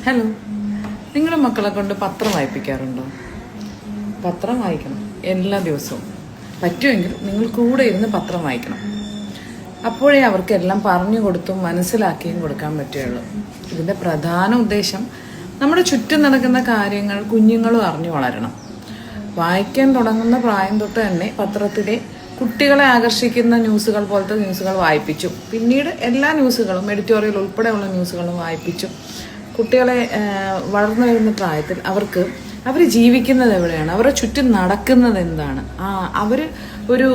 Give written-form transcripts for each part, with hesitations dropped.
Hello, നിങ്ങളുടെ മക്കളെ കൊണ്ട് പത്രം വായിപ്പിക്കാറുണ്ടോ? പത്രം വായിക്കണം എല്ലാ ദിവസവും. പറ്റുമെങ്കിൽ നിങ്ങൾ കൂടെ ഇരുന്ന് പത്രം വായിക്കണം. അപ്പോഴേ അവർക്കെല്ലാം പറഞ്ഞു കൊടുത്തും മനസ്സിലാക്കിയും കൊടുക്കാൻ പറ്റുകയുള്ളൂ. ഇതിൻ്റെ പ്രധാന ഉദ്ദേശം നമ്മുടെ ചുറ്റും നടക്കുന്ന കാര്യങ്ങൾ കുഞ്ഞുങ്ങളും അറിഞ്ഞു വളരണം. വായിക്കാൻ തുടങ്ങുന്ന പ്രായം തൊട്ട് തന്നെ പത്രത്തിലെ കുട്ടികളെ ആകർഷിക്കുന്ന ന്യൂസുകൾ പോലത്തെ ന്യൂസുകൾ വായിപ്പിച്ചു. പിന്നീട് എല്ലാ ന്യൂസുകളും എഡിറ്റോറിയൽ ഉൾപ്പെടെയുള്ള ന്യൂസുകളും വായിപ്പിച്ചു. കുട്ടികളെ വളർന്നു വരുന്ന പ്രായത്തിൽ അവർ ജീവിക്കുന്നത് എവിടെയാണ്, അവരുടെ ചുറ്റും നടക്കുന്നത് എന്താണ്, അവർ ഒരു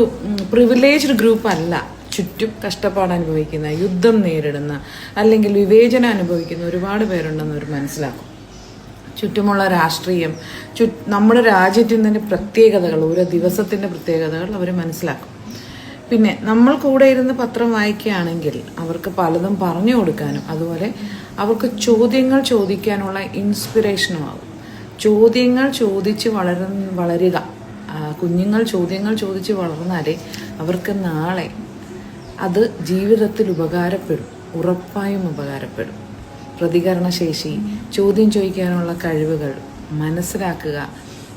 പ്രിവിലേജ്ഡ് ഗ്രൂപ്പ് അല്ല. ചുറ്റും കഷ്ടപ്പാട് അനുഭവിക്കുന്ന, യുദ്ധം നേരിടുന്ന, അല്ലെങ്കിൽ വിവേചനം അനുഭവിക്കുന്ന ഒരുപാട് പേരുണ്ടെന്ന് അവർ മനസ്സിലാക്കും. ചുറ്റുമുള്ള രാഷ്ട്രീയം, നമ്മുടെ രാജ്യത്തിൻ്റെ പ്രത്യേകതകൾ, ഓരോ ദിവസത്തിൻ്റെ പ്രത്യേകതകൾ അവർ മനസ്സിലാക്കും. പിന്നെ നമ്മൾ കൂടെ ഇരുന്ന് പത്രം വായിക്കുകയാണെങ്കിൽ അവർക്ക് പലതും പറഞ്ഞു കൊടുക്കാനും അതുപോലെ അവർക്ക് ചോദ്യങ്ങൾ ചോദിക്കാനുള്ള ഇൻസ്പിറേഷനും ആകും. ചോദ്യങ്ങൾ ചോദിച്ച് വളരുക. കുഞ്ഞുങ്ങൾ ചോദ്യങ്ങൾ ചോദിച്ച് വളർന്നാലേ അവർക്ക് നാളെ അത് ജീവിതത്തിൽ ഉപകാരപ്പെടും, ഉറപ്പായും ഉപകാരപ്പെടും. പ്രതികരണശേഷി, ചോദ്യം ചോദിക്കാനുള്ള കഴിവുകൾ മനസ്സിലാക്കുക,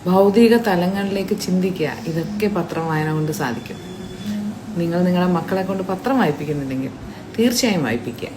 ഭൗതിക തലങ്ങളിലേക്ക് ചിന്തിക്കുക, ഇതൊക്കെ പത്രം വായന കൊണ്ട് സാധിക്കും. നിങ്ങൾ നിങ്ങളുടെ മക്കളെ കൊണ്ട് പത്രം വായിപ്പിക്കുന്നുണ്ടെങ്കിൽ തീർച്ചയായും വായിപ്പിക്കുക.